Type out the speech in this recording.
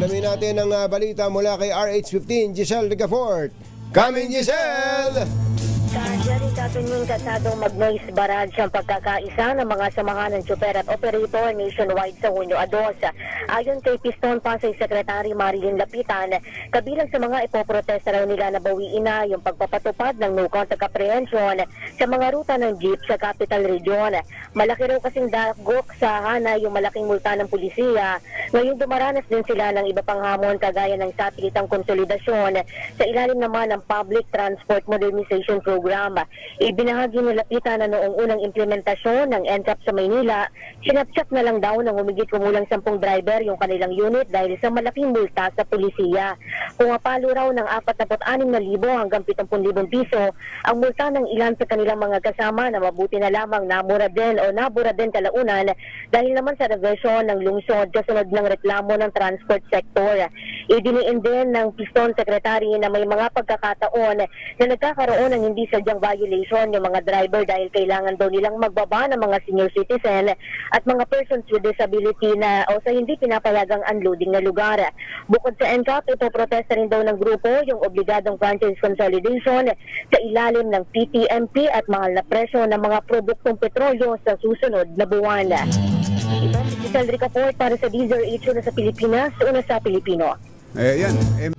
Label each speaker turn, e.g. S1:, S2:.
S1: Alamin natin ang balita mula kay RH15, Giselle Ricafort. Coming, Giselle!
S2: Jerry, katunying kasadong mag-noise barrage ang pagkakaisa ng mga samahan ng tsuper at operator nationwide sa Hunyo 2. Ayon kay Piston Pasay Secretary Marilyn Lapitan, kabilang sa mga ipoprotesta raw nila na bawiin na yung pagpapatupad ng no contact apprehension sa mga ruta ng jeep sa Capital Region. Malaki raw kasing dagok sa Hana yung malaking multa ng pulisiya. Ngayon dumaranas din sila ng iba pang hamon kagaya ng satelitang konsolidasyon sa ilalim naman ng Public Transport Modernization Program. Ibinahagi ni Lapitan na noong unang implementasyon ng NCAP sa Maynila, sinapchap na lang daw ng humigit kumulang 10 driver yung kanilang unit dahil sa malaking multa sa pulisiya. Pumapalo raw ng 46,000 hanggang 70,000 piso ang multa ng ilan sa kanilang mga kasama na mabuti na lamang nabura din kalaunan dahil naman sa reversion ng lungsod kasunod ng reklamo ng transport sector. Idiniin din ng Piston Secretary na may mga pagkakataon na nagkakaroon ng hindi sadyang violation yung mga driver dahil kailangan daw nilang magbaba ng mga senior citizen at mga persons with disability na o sa hindi pinapayagang unloading na lugar. Bukod sa NCAP, ipoprotesta rin daw ng grupo yung obligadong franchise consolidation sa ilalim ng PTMP at mahal na presyo ng mga produktong petrolyo sa susunod na buwan. Ito si Giselle Ricafort para sa DZRH na sa Pilipinas, una sa Pilipino.
S3: Yan.